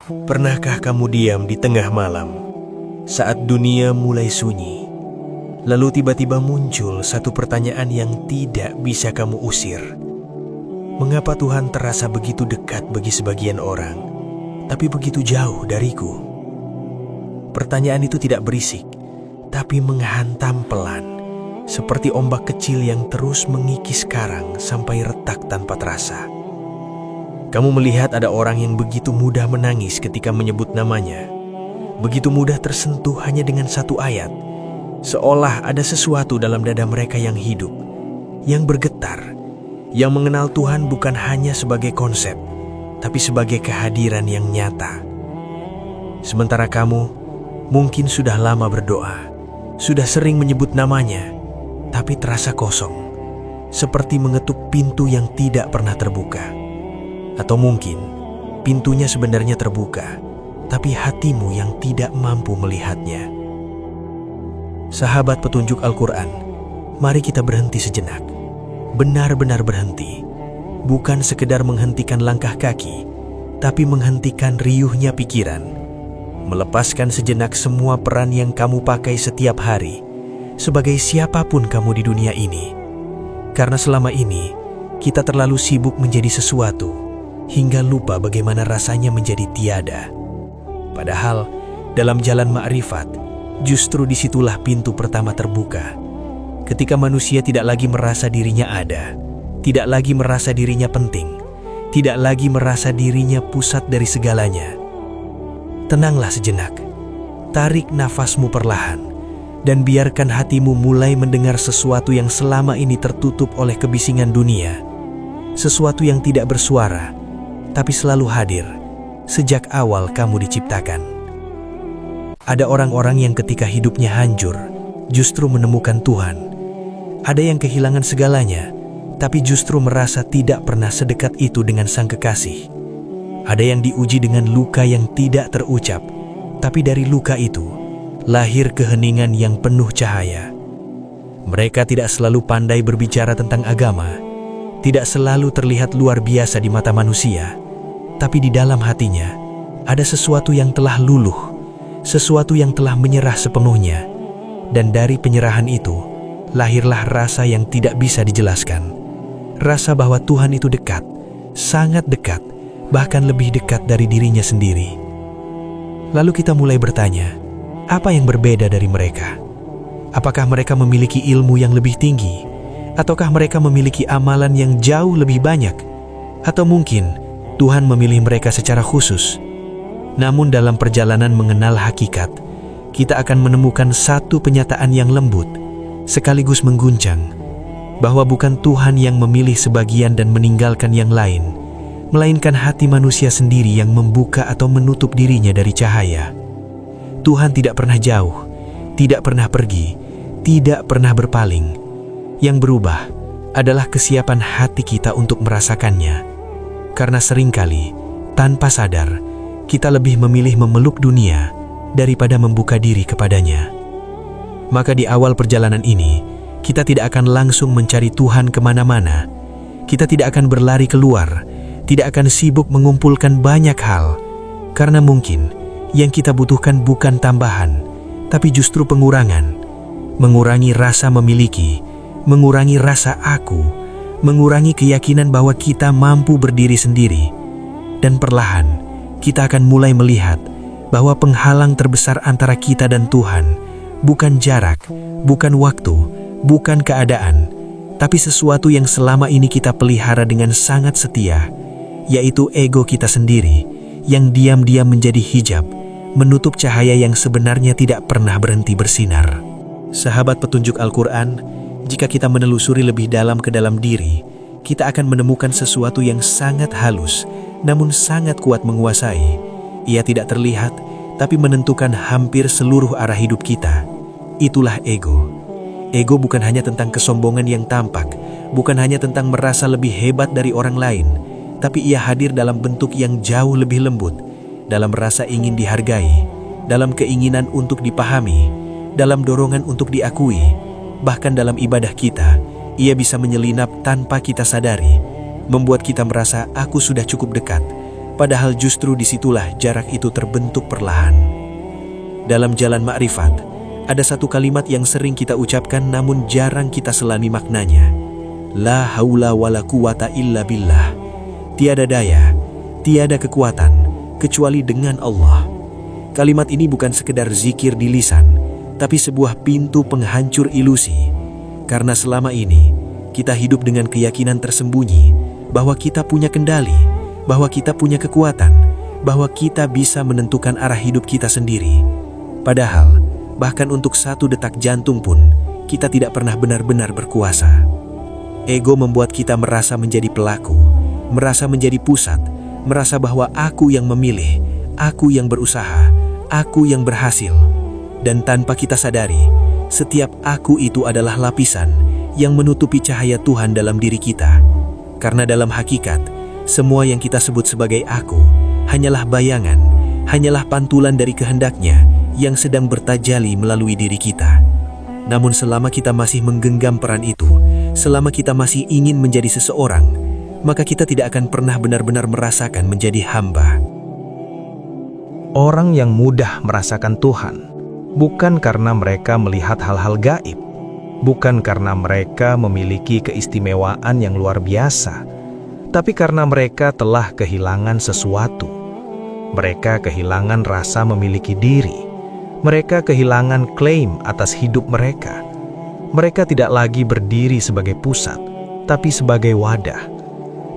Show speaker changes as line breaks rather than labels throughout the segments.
Pernahkah kamu diam di tengah malam, saat dunia mulai sunyi, lalu tiba-tiba muncul satu pertanyaan yang tidak bisa kamu usir? Mengapa Tuhan terasa begitu dekat bagi sebagian orang, tapi begitu jauh dariku? Pertanyaan itu tidak berisik, tapi menghantam pelan, seperti ombak kecil yang terus mengikis karang sampai retak tanpa terasa. Kamu melihat ada orang yang begitu mudah menangis ketika menyebut namanya, begitu mudah tersentuh hanya dengan satu ayat, seolah ada sesuatu dalam dada mereka yang hidup, yang bergetar, yang mengenal Tuhan bukan hanya sebagai konsep, tapi sebagai kehadiran yang nyata. Sementara kamu mungkin sudah lama berdoa, sudah sering menyebut namanya, tapi terasa kosong, seperti mengetuk pintu yang tidak pernah terbuka. Atau mungkin pintunya sebenarnya terbuka, tapi hatimu yang tidak mampu melihatnya. Sahabat petunjuk Al-Quran, mari kita berhenti sejenak. Benar-benar berhenti. Bukan sekedar menghentikan langkah kaki, tapi menghentikan riuhnya pikiran. Melepaskan sejenak semua peran yang kamu pakai setiap hari, sebagai siapapun kamu di dunia ini. Karena selama ini, kita terlalu sibuk menjadi sesuatu, hingga lupa bagaimana rasanya menjadi tiada. Padahal, dalam jalan ma'rifat, justru disitulah pintu pertama terbuka. Ketika manusia tidak lagi merasa dirinya ada, tidak lagi merasa dirinya penting, tidak lagi merasa dirinya pusat dari segalanya. Tenanglah sejenak, tarik nafasmu perlahan, dan biarkan hatimu mulai mendengar sesuatu yang selama ini tertutup oleh kebisingan dunia. Sesuatu yang tidak bersuara, tapi selalu hadir sejak awal kamu diciptakan. Ada orang-orang yang ketika hidupnya hancur, justru menemukan Tuhan. Ada yang kehilangan segalanya, tapi justru merasa tidak pernah sedekat itu dengan Sang Kekasih. Ada yang diuji dengan luka yang tidak terucap, tapi dari luka itu lahir keheningan yang penuh cahaya. Mereka tidak selalu pandai berbicara tentang agama, tidak selalu terlihat luar biasa di mata manusia, tapi di dalam hatinya ada sesuatu yang telah luluh, sesuatu yang telah menyerah sepenuhnya. Dan dari penyerahan itu, lahirlah rasa yang tidak bisa dijelaskan. Rasa bahwa Tuhan itu dekat, sangat dekat, bahkan lebih dekat dari dirinya sendiri. Lalu kita mulai bertanya, apa yang berbeda dari mereka? Apakah mereka memiliki ilmu yang lebih tinggi? Ataukah mereka memiliki amalan yang jauh lebih banyak? Atau mungkin Tuhan memilih mereka secara khusus? Namun dalam perjalanan mengenal hakikat, kita akan menemukan satu penyataan yang lembut, sekaligus mengguncang, bahwa bukan Tuhan yang memilih sebagian dan meninggalkan yang lain, melainkan hati manusia sendiri yang membuka atau menutup dirinya dari cahaya. Tuhan tidak pernah jauh, tidak pernah pergi, tidak pernah berpaling. Yang berubah adalah kesiapan hati kita untuk merasakannya. Karena seringkali, tanpa sadar, kita lebih memilih memeluk dunia daripada membuka diri kepadanya. Maka di awal perjalanan ini, kita tidak akan langsung mencari Tuhan kemana-mana. Kita tidak akan berlari keluar, tidak akan sibuk mengumpulkan banyak hal. Karena mungkin, yang kita butuhkan bukan tambahan, tapi justru pengurangan. Mengurangi rasa memiliki, mengurangi rasa aku, mengurangi keyakinan bahwa kita mampu berdiri sendiri. Dan perlahan, kita akan mulai melihat bahwa penghalang terbesar antara kita dan Tuhan bukan jarak, bukan waktu, bukan keadaan, tapi sesuatu yang selama ini kita pelihara dengan sangat setia, yaitu ego kita sendiri, yang diam-diam menjadi hijab, menutup cahaya yang sebenarnya tidak pernah berhenti bersinar. Sahabat petunjuk Al-Quran, jika kita menelusuri lebih dalam ke dalam diri, kita akan menemukan sesuatu yang sangat halus, namun sangat kuat menguasai. Ia tidak terlihat, tapi menentukan hampir seluruh arah hidup kita. Itulah ego. Ego bukan hanya tentang kesombongan yang tampak, bukan hanya tentang merasa lebih hebat dari orang lain, tapi ia hadir dalam bentuk yang jauh lebih lembut, dalam rasa ingin dihargai, dalam keinginan untuk dipahami, dalam dorongan untuk diakui. Bahkan dalam ibadah kita, ia bisa menyelinap tanpa kita sadari, membuat kita merasa aku sudah cukup dekat, padahal justru disitulah jarak itu terbentuk perlahan. Dalam jalan ma'rifat, ada satu kalimat yang sering kita ucapkan namun jarang kita selami maknanya. La haula wala quwata illa billah. Tiada daya, tiada kekuatan, kecuali dengan Allah. Kalimat ini bukan sekedar zikir di lisan, tapi sebuah pintu penghancur ilusi. Karena selama ini, kita hidup dengan keyakinan tersembunyi bahwa kita punya kendali, bahwa kita punya kekuatan, bahwa kita bisa menentukan arah hidup kita sendiri. Padahal, bahkan untuk satu detak jantung pun, kita tidak pernah benar-benar berkuasa. Ego membuat kita merasa menjadi pelaku, merasa menjadi pusat, merasa bahwa aku yang memilih, aku yang berusaha, aku yang berhasil. Dan tanpa kita sadari, setiap aku itu adalah lapisan yang menutupi cahaya Tuhan dalam diri kita. Karena dalam hakikat, semua yang kita sebut sebagai aku hanyalah bayangan, hanyalah pantulan dari kehendaknya yang sedang bertajalli melalui diri kita. Namun selama kita masih menggenggam peran itu, selama kita masih ingin menjadi seseorang, maka kita tidak akan pernah benar-benar merasakan menjadi hamba.
Orang yang mudah merasakan Tuhan bukan karena mereka melihat hal-hal gaib, bukan karena mereka memiliki keistimewaan yang luar biasa, tapi karena mereka telah kehilangan sesuatu. Mereka kehilangan rasa memiliki diri. Mereka kehilangan klaim atas hidup mereka. Mereka tidak lagi berdiri sebagai pusat, tapi sebagai wadah.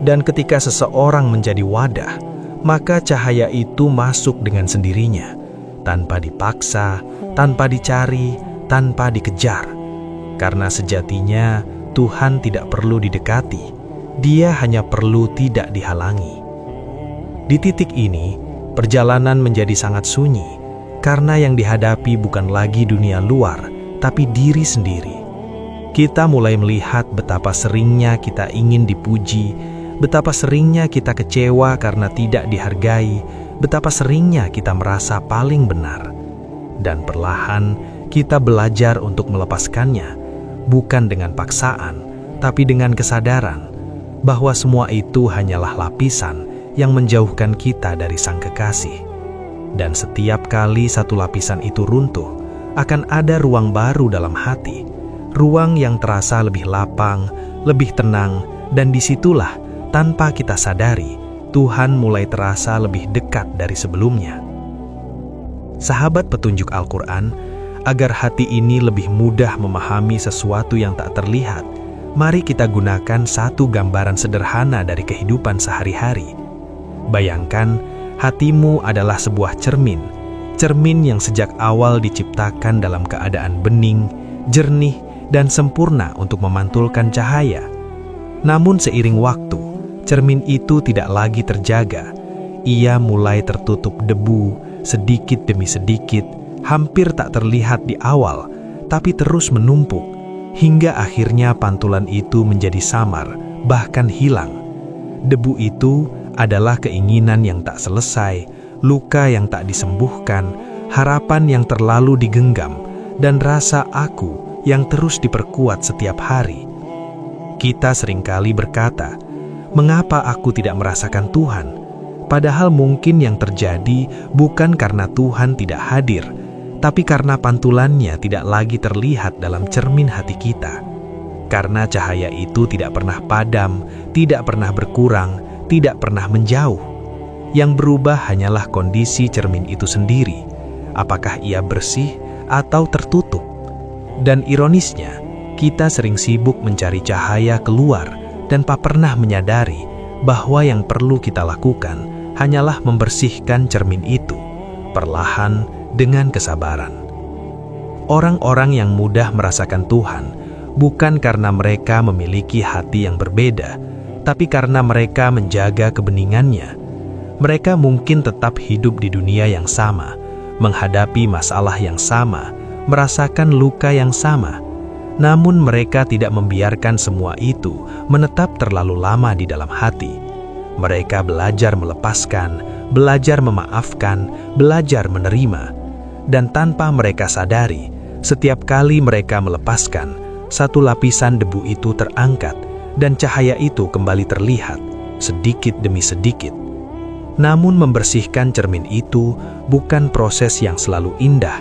Dan ketika seseorang menjadi wadah, maka cahaya itu masuk dengan sendirinya, tanpa dipaksa, tanpa dicari, tanpa dikejar. Karena sejatinya Tuhan tidak perlu didekati, Dia hanya perlu tidak dihalangi. Di titik ini, perjalanan menjadi sangat sunyi, karena yang dihadapi bukan lagi dunia luar, tapi diri sendiri. Kita mulai melihat betapa seringnya kita ingin dipuji, betapa seringnya kita kecewa karena tidak dihargai, betapa seringnya kita merasa paling benar. Dan perlahan kita belajar untuk melepaskannya, bukan dengan paksaan, tapi dengan kesadaran bahwa semua itu hanyalah lapisan yang menjauhkan kita dari Sang Kekasih. Dan setiap kali satu lapisan itu runtuh, akan ada ruang baru dalam hati, ruang yang terasa lebih lapang, lebih tenang, dan disitulah, tanpa kita sadari, Tuhan mulai terasa lebih dekat dari sebelumnya. Sahabat petunjuk Al-Quran, agar hati ini lebih mudah memahami sesuatu yang tak terlihat, mari kita gunakan satu gambaran sederhana dari kehidupan sehari-hari. Bayangkan, hatimu adalah sebuah cermin yang sejak awal diciptakan dalam keadaan bening, jernih, dan sempurna untuk memantulkan cahaya. Namun seiring waktu, cermin itu tidak lagi terjaga. Ia mulai tertutup debu, sedikit demi sedikit, hampir tak terlihat di awal, tapi terus menumpuk, hingga akhirnya pantulan itu menjadi samar, bahkan hilang. Debu itu adalah keinginan yang tak selesai, luka yang tak disembuhkan, harapan yang terlalu digenggam, dan rasa aku yang terus diperkuat setiap hari. Kita seringkali berkata, mengapa aku tidak merasakan Tuhan? Padahal mungkin yang terjadi bukan karena Tuhan tidak hadir, tapi karena pantulannya tidak lagi terlihat dalam cermin hati kita. Karena cahaya itu tidak pernah padam, tidak pernah berkurang, tidak pernah menjauh. Yang berubah hanyalah kondisi cermin itu sendiri, apakah ia bersih atau tertutup. Dan ironisnya, kita sering sibuk mencari cahaya keluar dan tak pernah menyadari bahwa yang perlu kita lakukan hanyalah membersihkan cermin itu, perlahan dengan kesabaran. Orang-orang yang mudah merasakan Tuhan bukan karena mereka memiliki hati yang berbeda, tapi karena mereka menjaga kebeningannya. Mereka mungkin tetap hidup di dunia yang sama, menghadapi masalah yang sama, merasakan luka yang sama. Namun mereka tidak membiarkan semua itu menetap terlalu lama di dalam hati. Mereka belajar melepaskan, belajar memaafkan, belajar menerima. Dan tanpa mereka sadari, setiap kali mereka melepaskan, satu lapisan debu itu terangkat, dan cahaya itu kembali terlihat, sedikit demi sedikit. Namun membersihkan cermin itu bukan proses yang selalu indah.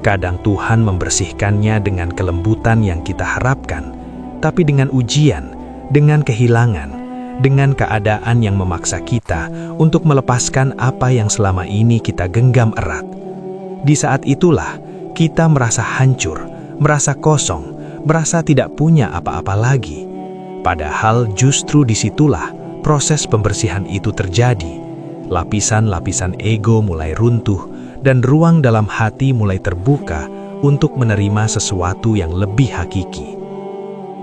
Kadang Tuhan membersihkannya dengan kelembutan yang kita harapkan, tapi dengan ujian, dengan kehilangan, dengan keadaan yang memaksa kita untuk melepaskan apa yang selama ini kita genggam erat. Di saat itulah kita merasa hancur, merasa kosong, merasa tidak punya apa-apa lagi. Padahal justru disitulah proses pembersihan itu terjadi. Lapisan-lapisan ego mulai runtuh dan ruang dalam hati mulai terbuka untuk menerima sesuatu yang lebih hakiki.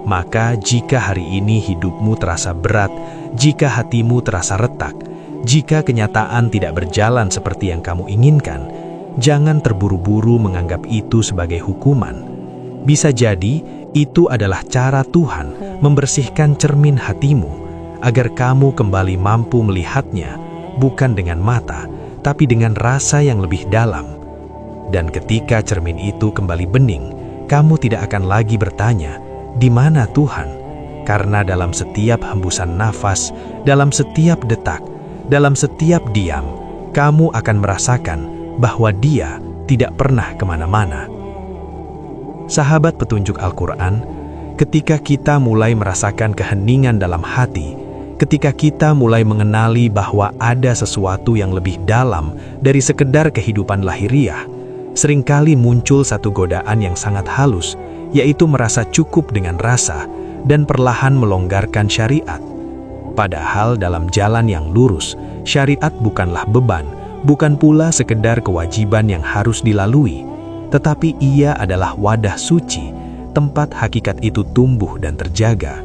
Maka jika hari ini hidupmu terasa berat, jika hatimu terasa retak, jika kenyataan tidak berjalan seperti yang kamu inginkan, jangan terburu-buru menganggap itu sebagai hukuman. Bisa jadi itu adalah cara Tuhan membersihkan cermin hatimu agar kamu kembali mampu melihatnya bukan dengan mata, tapi dengan rasa yang lebih dalam. Dan ketika cermin itu kembali bening, kamu tidak akan lagi bertanya, "Di mana Tuhan?" Karena dalam setiap hembusan nafas, dalam setiap detak, dalam setiap diam, kamu akan merasakan bahwa Dia tidak pernah kemana-mana. Sahabat petunjuk Al-Quran, ketika kita mulai merasakan keheningan dalam hati, ketika kita mulai mengenali bahwa ada sesuatu yang lebih dalam dari sekedar kehidupan lahiriah, seringkali muncul satu godaan yang sangat halus, yaitu merasa cukup dengan rasa dan perlahan melonggarkan syariat. Padahal dalam jalan yang lurus, syariat bukanlah beban, bukan pula sekedar kewajiban yang harus dilalui, tetapi ia adalah wadah suci, tempat hakikat itu tumbuh dan terjaga.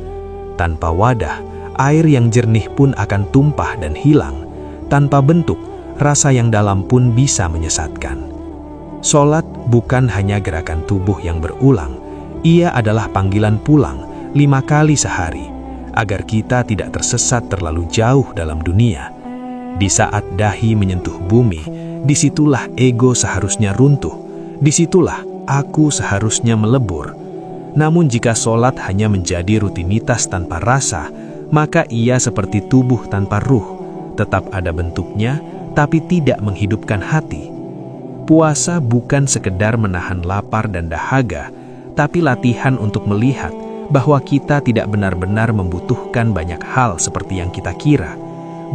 Tanpa wadah, air yang jernih pun akan tumpah dan hilang. Tanpa bentuk, rasa yang dalam pun bisa menyesatkan. Solat bukan hanya gerakan tubuh yang berulang, ia adalah panggilan pulang 5 kali sehari, agar kita tidak tersesat terlalu jauh dalam dunia. Di saat dahi menyentuh bumi, disitulah ego seharusnya runtuh, disitulah aku seharusnya melebur. Namun jika solat hanya menjadi rutinitas tanpa rasa, maka ia seperti tubuh tanpa ruh, tetap ada bentuknya, tapi tidak menghidupkan hati. Puasa bukan sekedar menahan lapar dan dahaga, tapi latihan untuk melihat bahwa kita tidak benar-benar membutuhkan banyak hal seperti yang kita kira,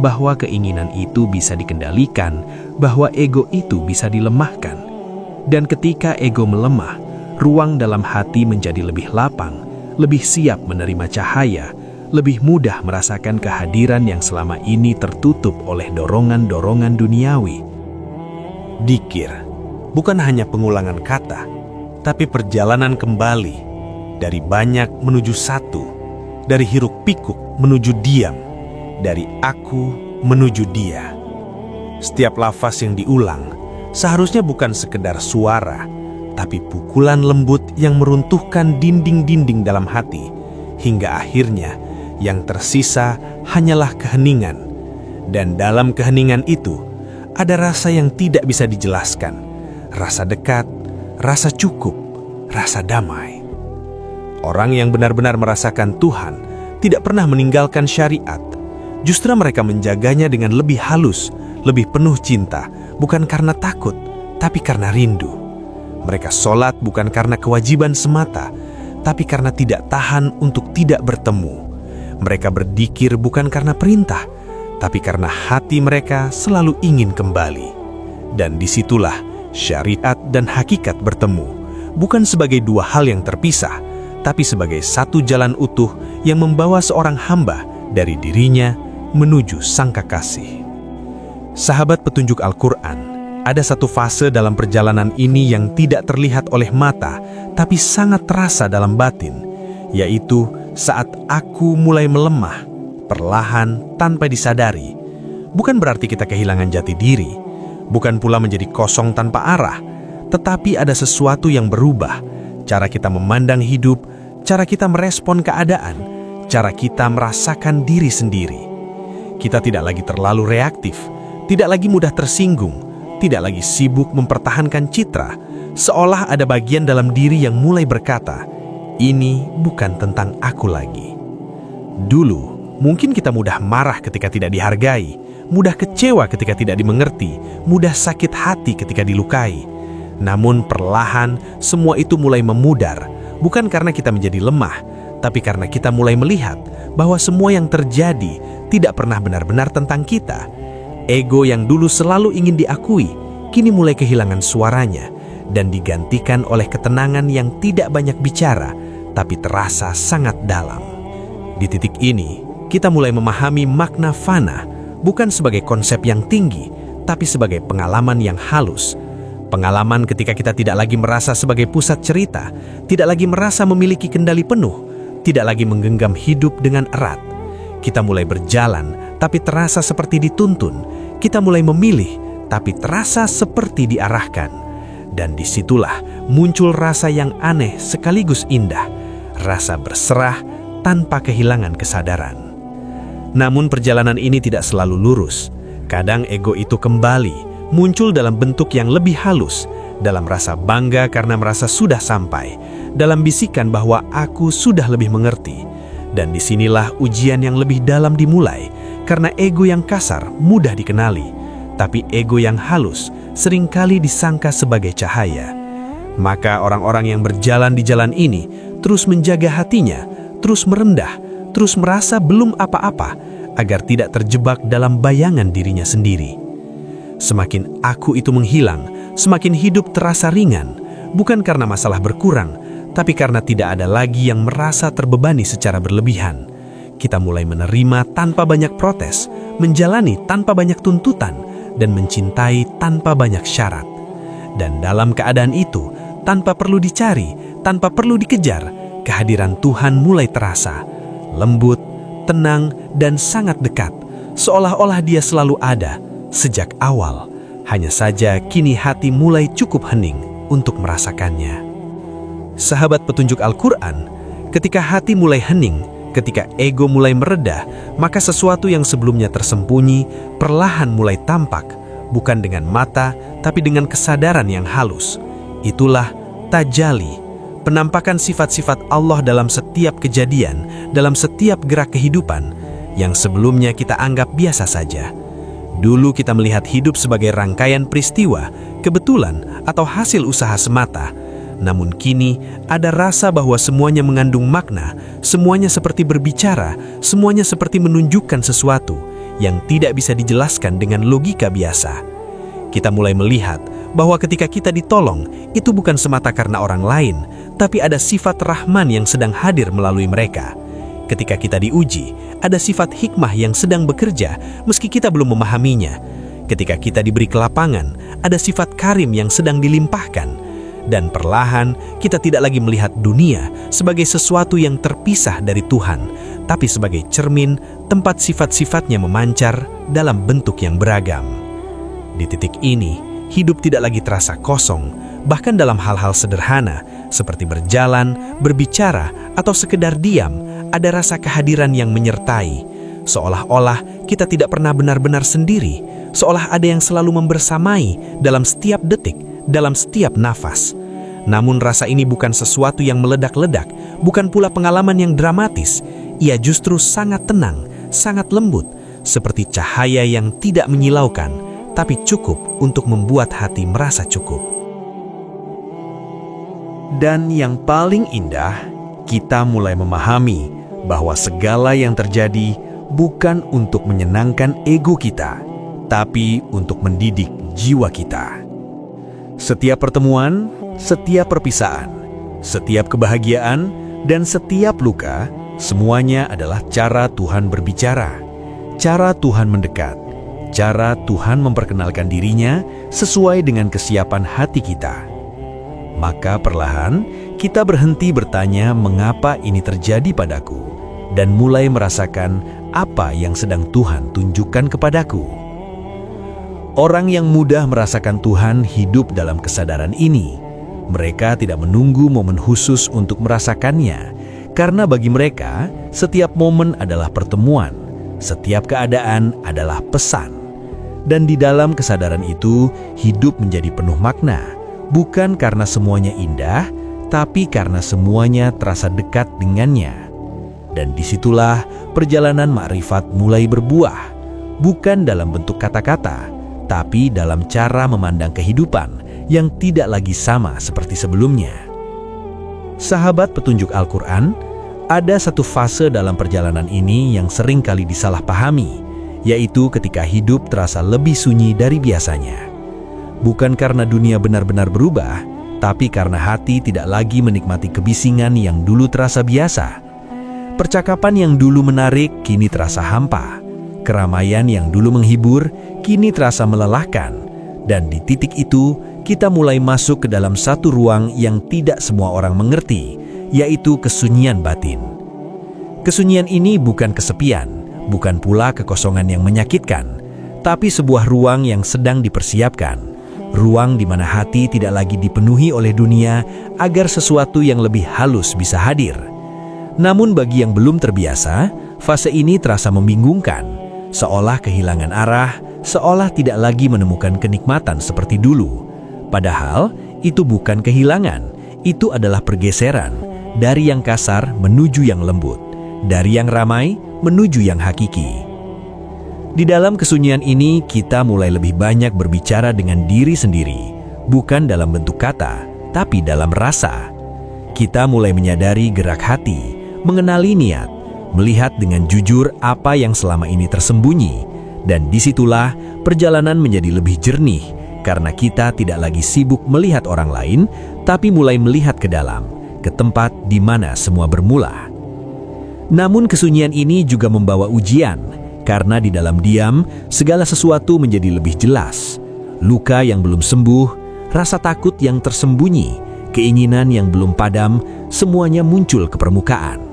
bahwa keinginan itu bisa dikendalikan, bahwa ego itu bisa dilemahkan. Dan ketika ego melemah, ruang dalam hati menjadi lebih lapang, lebih siap menerima cahaya, lebih mudah merasakan kehadiran yang selama ini tertutup oleh dorongan-dorongan duniawi. Dikir bukan hanya pengulangan kata, tapi perjalanan kembali dari banyak menuju satu, dari hiruk-pikuk menuju diam, dari aku menuju Dia. Setiap lafaz yang diulang seharusnya bukan sekedar suara, tapi pukulan lembut yang meruntuhkan dinding-dinding dalam hati, hingga akhirnya yang tersisa hanyalah keheningan. Dan dalam keheningan itu, ada rasa yang tidak bisa dijelaskan. Rasa dekat, rasa cukup, rasa damai. Orang yang benar-benar merasakan Tuhan tidak pernah meninggalkan syariat. Justru mereka menjaganya dengan lebih halus, lebih penuh cinta, bukan karena takut, tapi karena rindu. Mereka sholat bukan karena kewajiban semata, tapi karena tidak tahan untuk tidak bertemu. Mereka berzikir bukan karena perintah, tapi karena hati mereka selalu ingin kembali. Dan disitulah syariat dan hakikat bertemu, bukan sebagai dua hal yang terpisah, tapi sebagai satu jalan utuh yang membawa seorang hamba dari dirinya menuju Sang Kekasih. Sahabat petunjuk Al-Quran, ada satu fase dalam perjalanan ini yang tidak terlihat oleh mata, tapi sangat terasa dalam batin, yaitu saat aku mulai melemah, perlahan tanpa disadari. Bukan berarti kita kehilangan jati diri, bukan pula menjadi kosong tanpa arah, tetapi ada sesuatu yang berubah. Cara kita memandang hidup, cara kita merespon keadaan, cara kita merasakan diri sendiri. Kita tidak lagi terlalu reaktif, tidak lagi mudah tersinggung, tidak lagi sibuk mempertahankan citra, seolah ada bagian dalam diri yang mulai berkata, "Ini bukan tentang aku lagi." Dulu, mungkin kita mudah marah ketika tidak dihargai,
mudah kecewa ketika tidak dimengerti, mudah sakit hati ketika dilukai. Namun perlahan semua itu mulai memudar, bukan karena kita menjadi lemah, tapi karena kita mulai melihat bahwa semua yang terjadi tidak pernah benar-benar tentang kita. Ego yang dulu selalu ingin diakui, kini mulai kehilangan suaranya dan digantikan oleh ketenangan yang tidak banyak bicara, tapi terasa sangat dalam. Di titik ini, kita mulai memahami makna fana, bukan sebagai konsep yang tinggi, tapi sebagai pengalaman yang halus. Pengalaman ketika kita tidak lagi merasa sebagai pusat cerita, tidak lagi merasa memiliki kendali penuh, tidak lagi menggenggam hidup dengan erat. Kita mulai berjalan, tapi terasa seperti dituntun. Kita mulai memilih, tapi terasa seperti diarahkan. Dan disitulah muncul rasa yang aneh sekaligus indah, rasa berserah tanpa kehilangan kesadaran. Namun perjalanan ini tidak selalu lurus. Kadang ego itu kembali, muncul dalam bentuk yang lebih halus, dalam rasa bangga karena merasa sudah sampai, dalam bisikan bahwa aku sudah lebih mengerti. Dan disinilah ujian yang lebih dalam dimulai, karena ego yang kasar mudah dikenali, tapi ego yang halus seringkali disangka sebagai cahaya. Maka orang-orang yang berjalan di jalan ini terus menjaga hatinya, terus merendah, terus merasa belum apa-apa, agar tidak terjebak dalam bayangan dirinya sendiri. Semakin aku itu menghilang, semakin hidup terasa ringan, bukan karena masalah berkurang, tapi karena tidak ada lagi yang merasa terbebani secara berlebihan. Kita mulai menerima tanpa banyak protes, menjalani tanpa banyak tuntutan, dan mencintai tanpa banyak syarat. Dan dalam keadaan itu, tanpa perlu dicari, tanpa perlu dikejar, kehadiran Tuhan mulai terasa, lembut, tenang, dan sangat dekat, seolah-olah Dia selalu ada sejak awal. Hanya saja kini hati mulai cukup hening untuk merasakannya. Sahabat petunjuk Al-Quran, ketika hati mulai hening, ketika ego mulai mereda, maka sesuatu yang sebelumnya tersembunyi perlahan mulai tampak, bukan dengan mata, tapi dengan kesadaran yang halus. Itulah tajalli, penampakan sifat-sifat Allah dalam setiap kejadian, dalam setiap gerak kehidupan, yang sebelumnya kita anggap biasa saja. Dulu kita melihat hidup sebagai rangkaian peristiwa, kebetulan, atau hasil usaha semata. Namun kini ada rasa bahwa semuanya mengandung makna, semuanya seperti berbicara, semuanya seperti menunjukkan sesuatu yang tidak bisa dijelaskan dengan logika biasa. Kita mulai melihat bahwa ketika kita ditolong, itu bukan semata karena orang lain, tapi ada sifat Rahman yang sedang hadir melalui mereka. Ketika kita diuji, ada sifat hikmah yang sedang bekerja meski kita belum memahaminya. Ketika kita diberi kelapangan, ada sifat karim yang sedang dilimpahkan. Dan perlahan kita tidak lagi melihat dunia sebagai sesuatu yang terpisah dari Tuhan, tapi sebagai cermin tempat sifat-sifatnya memancar dalam bentuk yang beragam. Di titik ini, hidup tidak lagi terasa kosong, bahkan dalam hal-hal sederhana seperti berjalan, berbicara, atau sekedar diam, ada rasa kehadiran yang menyertai. Seolah-olah kita tidak pernah benar-benar sendiri, seolah ada yang selalu membersamai dalam setiap detik, dalam setiap nafas. Namun rasa ini bukan sesuatu yang meledak-ledak, bukan pula pengalaman yang dramatis. Ia justru sangat tenang, sangat lembut, seperti cahaya yang tidak menyilaukan, tapi cukup untuk membuat hati merasa cukup. Dan yang paling indah, kita mulai memahami bahwa segala yang terjadi bukan untuk menyenangkan ego kita, tapi untuk mendidik jiwa kita. Setiap pertemuan, setiap perpisahan, setiap kebahagiaan, dan setiap luka, semuanya adalah cara Tuhan berbicara, cara Tuhan mendekat, cara Tuhan memperkenalkan dirinya sesuai dengan kesiapan hati kita. Maka perlahan kita berhenti bertanya mengapa ini terjadi padaku, dan mulai merasakan apa yang sedang Tuhan tunjukkan kepadaku. Orang yang mudah merasakan Tuhan hidup dalam kesadaran ini. Mereka tidak menunggu momen khusus untuk merasakannya, karena bagi mereka, setiap momen adalah pertemuan, setiap keadaan adalah pesan. Dan di dalam kesadaran itu, hidup menjadi penuh makna, bukan karena semuanya indah, tapi karena semuanya terasa dekat dengannya. Dan disitulah perjalanan makrifat mulai berbuah.
bukan dalam bentuk kata-kata, tapi dalam cara memandang kehidupan yang tidak lagi sama seperti sebelumnya. Sahabat petunjuk Al-Quran, ada satu fase dalam perjalanan ini yang sering kali disalahpahami, yaitu ketika hidup terasa lebih sunyi dari biasanya. Bukan karena dunia benar-benar berubah, tapi karena hati tidak lagi menikmati kebisingan yang dulu terasa biasa. Percakapan yang dulu menarik kini terasa hampa. Keramaian yang dulu menghibur kini terasa melelahkan. Dan di titik itu, kita mulai masuk ke dalam satu ruang yang tidak semua orang mengerti, yaitu kesunyian batin. Kesunyian ini bukan kesepian, bukan pula kekosongan yang menyakitkan, tapi sebuah ruang yang sedang dipersiapkan. Ruang di mana hati tidak lagi dipenuhi oleh dunia agar sesuatu yang lebih halus bisa hadir. Namun bagi yang belum terbiasa, fase ini terasa membingungkan, seolah kehilangan arah, seolah tidak lagi menemukan kenikmatan seperti dulu. Padahal itu bukan kehilangan, itu adalah pergeseran dari yang kasar menuju yang lembut, dari yang ramai menuju yang hakiki. Di dalam kesunyian ini, kita mulai lebih banyak berbicara dengan diri sendiri, bukan dalam bentuk kata, tapi dalam rasa. Kita mulai menyadari gerak hati, mengenali niat, melihat dengan jujur apa yang selama ini tersembunyi, dan disitulah perjalanan menjadi lebih jernih, karena kita tidak lagi sibuk melihat orang lain, tapi mulai melihat ke dalam, ke tempat di mana semua bermula. Namun kesunyian ini juga membawa ujian, karena di dalam diam, segala sesuatu menjadi lebih jelas. Luka yang belum sembuh, rasa takut yang tersembunyi, keinginan yang belum padam, semuanya muncul ke permukaan.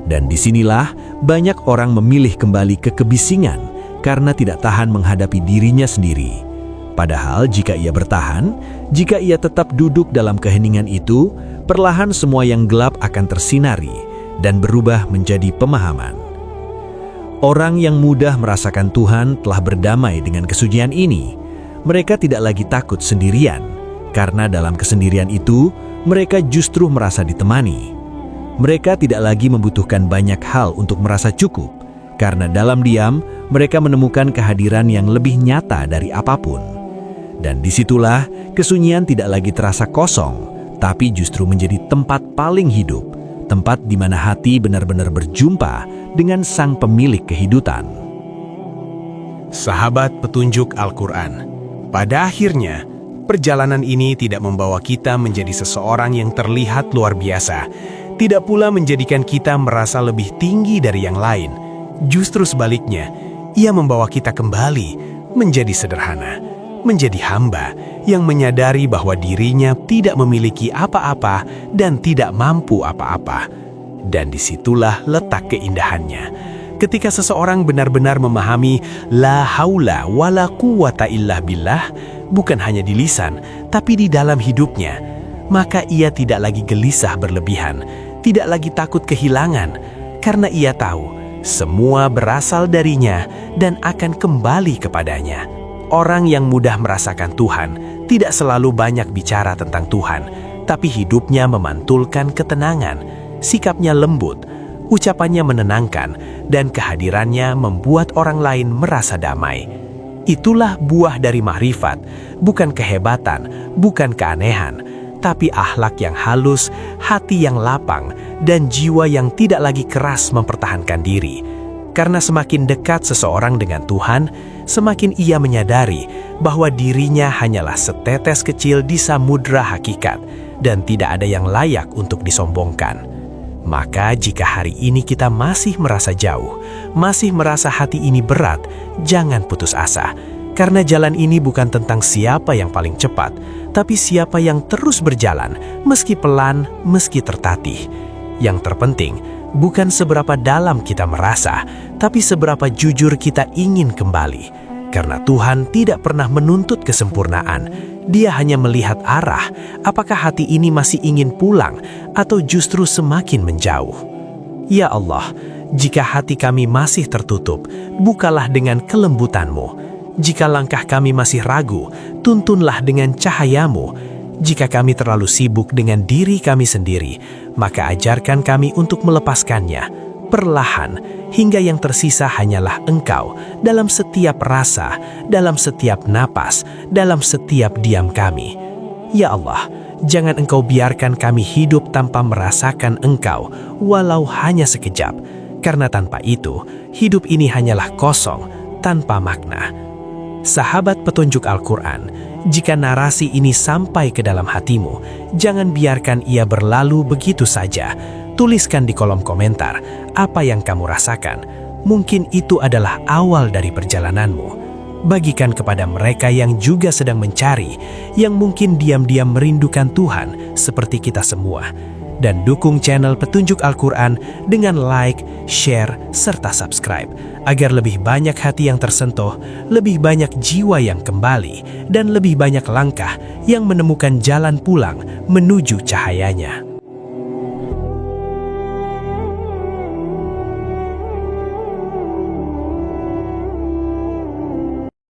Dan disinilah banyak orang memilih kembali ke kebisingan, karena tidak tahan menghadapi dirinya sendiri. Padahal jika ia bertahan, jika ia tetap duduk dalam keheningan itu, perlahan semua yang gelap akan tersinari dan berubah menjadi pemahaman. Orang yang mudah merasakan Tuhan telah berdamai dengan kesunyian ini. Mereka tidak lagi takut sendirian, karena dalam kesendirian itu, mereka justru merasa ditemani. Mereka tidak lagi membutuhkan banyak hal untuk merasa cukup, karena dalam diam, mereka menemukan kehadiran yang lebih nyata dari apapun. Dan disitulah kesunyian tidak lagi terasa kosong, tapi justru menjadi tempat paling hidup, tempat di mana hati benar-benar berjumpa dengan Sang Pemilik kehidupan.
Sahabat petunjuk Al-Quran, pada akhirnya, perjalanan ini tidak membawa kita menjadi seseorang yang terlihat luar biasa, tidak pula menjadikan kita merasa lebih tinggi dari yang lain. Justru sebaliknya, ia membawa kita kembali menjadi sederhana, menjadi hamba yang menyadari bahwa dirinya tidak memiliki apa-apa dan tidak mampu apa-apa. Dan disitulah letak keindahannya. Ketika seseorang benar-benar memahami la haula wala quwata illa billah, bukan hanya di lisan, tapi di dalam hidupnya, maka ia tidak lagi gelisah berlebihan, tidak lagi takut kehilangan, karena ia tahu semua berasal darinya dan akan kembali kepadanya. Orang yang mudah merasakan Tuhan tidak selalu banyak bicara tentang Tuhan, tapi hidupnya memantulkan ketenangan, sikapnya lembut, ucapannya menenangkan, dan kehadirannya membuat orang lain merasa damai. Itulah buah dari makrifat, bukan kehebatan, bukan keanehan, tapi akhlak yang halus, hati yang lapang, dan jiwa yang tidak lagi keras mempertahankan diri. Karena semakin dekat seseorang dengan Tuhan, semakin ia menyadari bahwa dirinya hanyalah setetes kecil di samudra hakikat, dan tidak ada yang layak untuk disombongkan. Maka jika hari ini kita masih merasa jauh, masih merasa hati ini berat, jangan putus asa. Karena jalan ini bukan tentang siapa yang paling cepat, tapi siapa yang terus berjalan, meski pelan, meski tertatih. Yang terpenting, bukan seberapa dalam kita merasa, tapi seberapa jujur kita ingin kembali. Karena Tuhan tidak pernah menuntut kesempurnaan, Dia hanya melihat arah, apakah hati ini masih ingin pulang, atau justru semakin menjauh. Ya Allah, jika hati kami masih tertutup, bukalah dengan kelembutan-Mu. Jika langkah kami masih ragu, tuntunlah dengan cahaya-Mu. Jika kami terlalu sibuk dengan diri kami sendiri, maka ajarkan kami untuk melepaskannya.
perlahan, hingga yang tersisa hanyalah Engkau dalam setiap rasa, dalam setiap napas, dalam setiap diam kami. Ya Allah, jangan Engkau biarkan kami hidup tanpa merasakan Engkau, walau hanya sekejap, karena tanpa itu, hidup ini hanyalah kosong, tanpa makna. Sahabat petunjuk Al-Quran, jika narasi ini sampai ke dalam hatimu, jangan biarkan ia berlalu begitu saja. Tuliskan di kolom komentar apa yang kamu rasakan. Mungkin itu adalah awal dari perjalananmu. Bagikan kepada mereka yang juga sedang mencari, yang mungkin diam-diam merindukan Tuhan seperti kita semua. Dan dukung channel Petunjuk Al-Quran dengan like, share, serta subscribe, agar lebih banyak hati yang tersentuh, lebih banyak jiwa yang kembali, dan lebih banyak langkah yang menemukan jalan pulang menuju cahayanya.